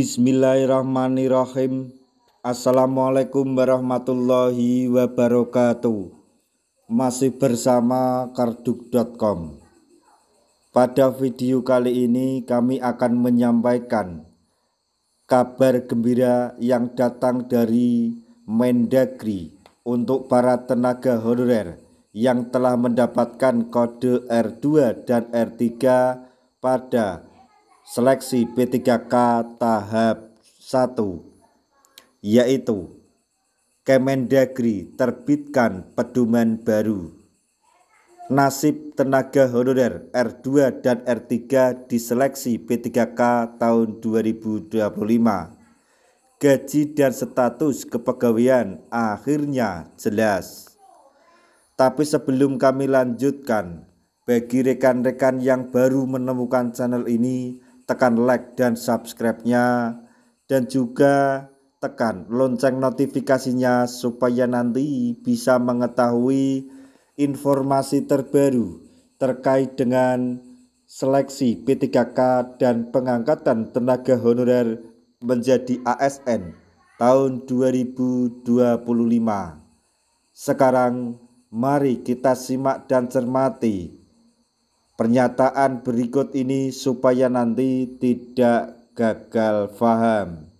Bismillahirrahmanirrahim. Assalamualaikum warahmatullahi wabarakatuh. Masih bersama karduk.com. Pada video kali ini kami akan menyampaikan kabar gembira yang datang dari Mendagri untuk para tenaga honorer yang telah mendapatkan kode R2 dan R3 pada seleksi P3K tahap 1, yaitu Kemendagri terbitkan pedoman baru. Nasib tenaga honorer R2 dan R3 di seleksi P3K tahun 2025. Gaji dan status kepegawaian akhirnya jelas. Tapi sebelum kami lanjutkan, bagi rekan-rekan yang baru menemukan channel ini, tekan like dan subscribe-nya, dan juga tekan lonceng notifikasinya supaya nanti bisa mengetahui informasi terbaru terkait dengan seleksi P3K dan pengangkatan tenaga honorer menjadi ASN tahun 2025. Sekarang mari kita simak dan cermati pernyataan berikut ini supaya nanti tidak gagal paham.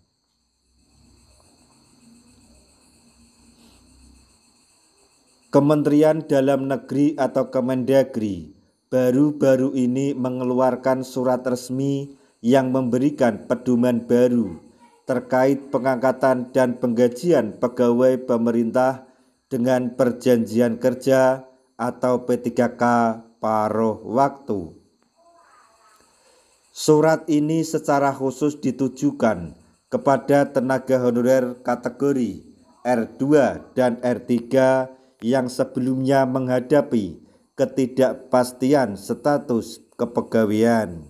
Kementerian Dalam Negeri atau Kemendagri baru-baru ini mengeluarkan surat resmi yang memberikan pedoman baru terkait pengangkatan dan penggajian pegawai pemerintah dengan perjanjian kerja atau P3K paruh waktu. Surat ini secara khusus ditujukan kepada tenaga honorer kategori R2 dan R3 yang sebelumnya menghadapi ketidakpastian status kepegawaian.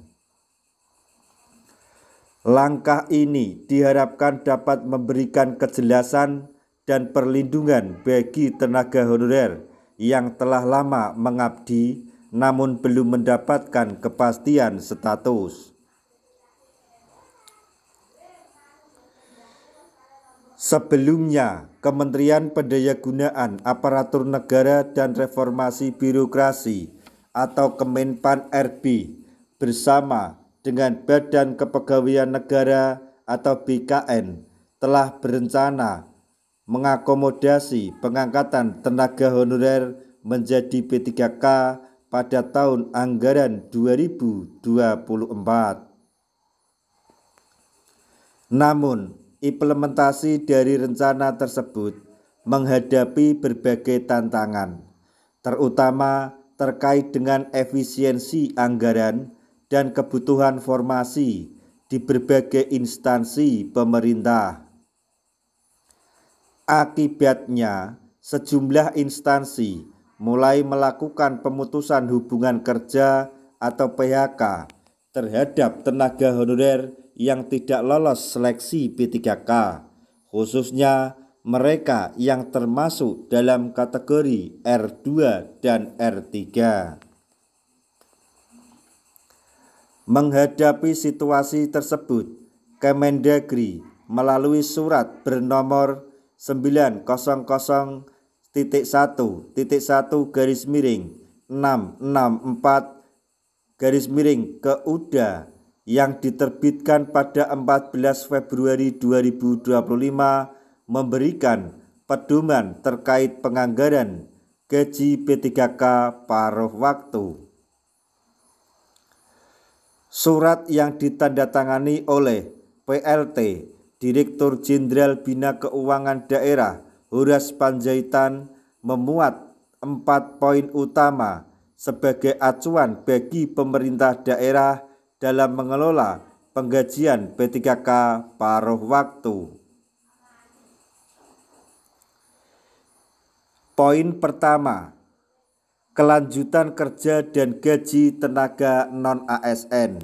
Langkah ini diharapkan dapat memberikan kejelasan dan perlindungan bagi tenaga honorer yang telah lama mengabdi namun belum mendapatkan kepastian status. Sebelumnya, Kementerian Pendayagunaan Aparatur Negara dan Reformasi Birokrasi atau Kemenpan RB bersama dengan Badan Kepegawaian Negara atau BKN telah berencana mengakomodasi pengangkatan tenaga honorer menjadi P3K pada tahun anggaran 2024. Namun, implementasi dari rencana tersebut menghadapi berbagai tantangan, terutama terkait dengan efisiensi anggaran dan kebutuhan formasi di berbagai instansi pemerintah. Akibatnya, sejumlah instansi mulai melakukan pemutusan hubungan kerja atau PHK terhadap tenaga honorer yang tidak lolos seleksi P3K, khususnya mereka yang termasuk dalam kategori R2 dan R3. Menghadapi situasi tersebut, Kemendagri melalui surat bernomor 900-664-ke-UDA yang diterbitkan pada 14 Februari 2025 memberikan pedoman terkait penganggaran gaji P3K paruh waktu. Surat yang ditandatangani oleh PLT Direktur Jenderal Bina Keuangan Daerah Horas Panjaitan memuat 4 poin utama sebagai acuan bagi pemerintah daerah dalam mengelola penggajian P3K paruh waktu. Poin pertama, kelanjutan kerja dan gaji tenaga non-ASN.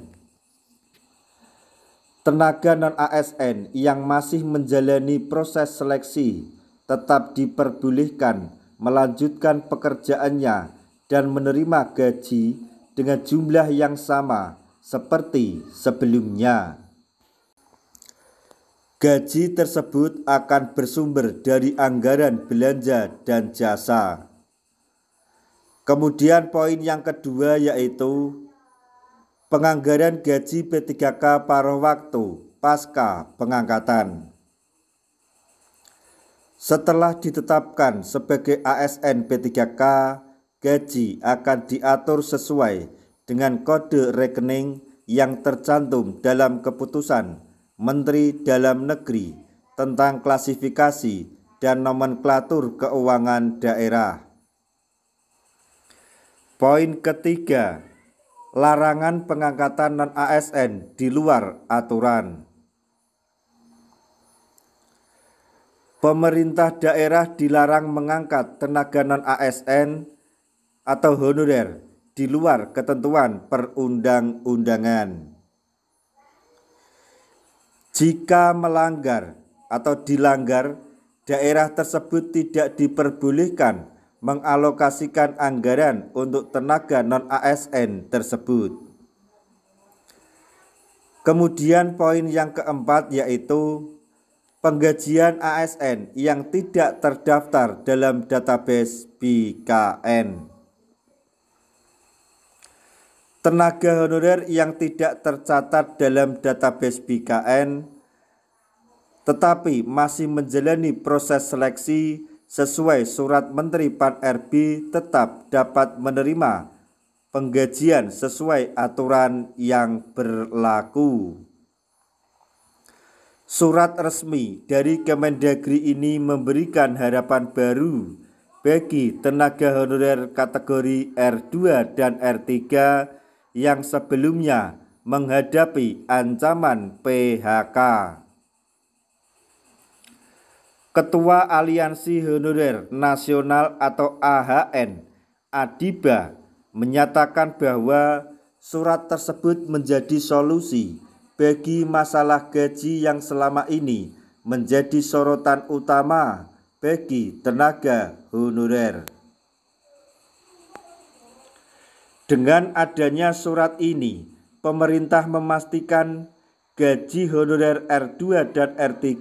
Tenaga non-ASN yang masih menjalani proses seleksi tetap diperbolehkan melanjutkan pekerjaannya dan menerima gaji dengan jumlah yang sama seperti sebelumnya. Gaji tersebut akan bersumber dari anggaran belanja dan jasa. Kemudian poin yang kedua yaitu penganggaran gaji P3K paruh waktu pasca pengangkatan. Setelah ditetapkan sebagai ASN P3K, gaji akan diatur sesuai dengan kode rekening yang tercantum dalam keputusan Menteri Dalam Negeri tentang klasifikasi dan nomenklatur keuangan daerah. Poin ketiga, larangan pengangkatan non-ASN di luar aturan. Pemerintah daerah dilarang mengangkat tenaga non-ASN atau honorer di luar ketentuan perundang-undangan. Jika melanggar atau dilanggar, daerah tersebut tidak diperbolehkan mengalokasikan anggaran untuk tenaga non-ASN tersebut. Kemudian poin yang keempat yaitu penggajian ASN yang tidak terdaftar dalam database BKN. Tenaga honorer yang tidak tercatat dalam database BKN tetapi masih menjalani proses seleksi sesuai surat Menteri Pan-RB tetap dapat menerima penggajian sesuai aturan yang berlaku. Surat resmi dari Kemendagri ini memberikan harapan baru bagi tenaga honorer kategori R2 dan R3 yang sebelumnya menghadapi ancaman PHK. Ketua Aliansi Honorer Nasional atau AHN, Adiba, menyatakan bahwa surat tersebut menjadi solusi bagi masalah gaji yang selama ini menjadi sorotan utama bagi tenaga honorer. Dengan adanya surat ini, pemerintah memastikan gaji honorer R2 dan R3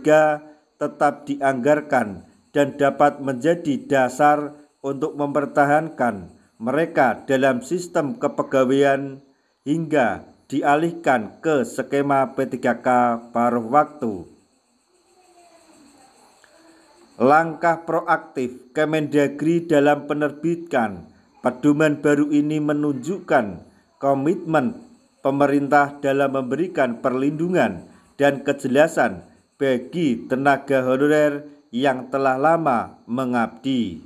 tetap dianggarkan dan dapat menjadi dasar untuk mempertahankan mereka dalam sistem kepegawaian hingga dialihkan ke skema P3K paruh waktu. Langkah proaktif Kemendagri dalam penerbitan pedoman baru ini menunjukkan komitmen pemerintah dalam memberikan perlindungan dan kejelasan bagi tenaga honorer yang telah lama mengabdi.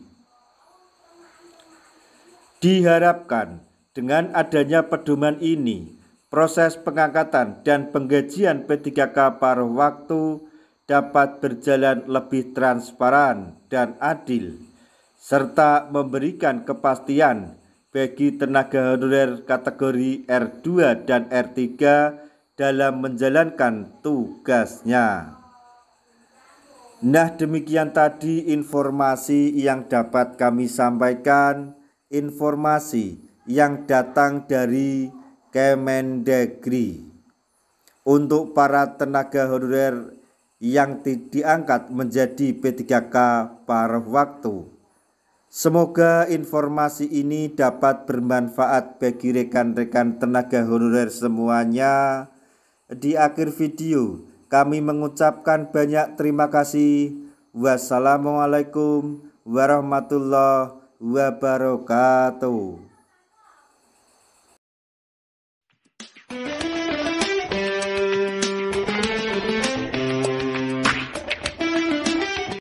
Diharapkan dengan adanya pedoman ini, proses pengangkatan dan penggajian P3K paruh waktu dapat berjalan lebih transparan dan adil, serta memberikan kepastian bagi tenaga honorer kategori R2 dan R3 dalam menjalankan tugasnya. Nah, demikian tadi informasi yang dapat kami sampaikan, informasi yang datang dari Kemendagri untuk para tenaga honorer yang diangkat menjadi P3K paruh waktu. Semoga informasi ini dapat bermanfaat bagi rekan-rekan tenaga honorer semuanya. Di akhir video, kami mengucapkan banyak terima kasih. Wassalamualaikum warahmatullahi wabarakatuh.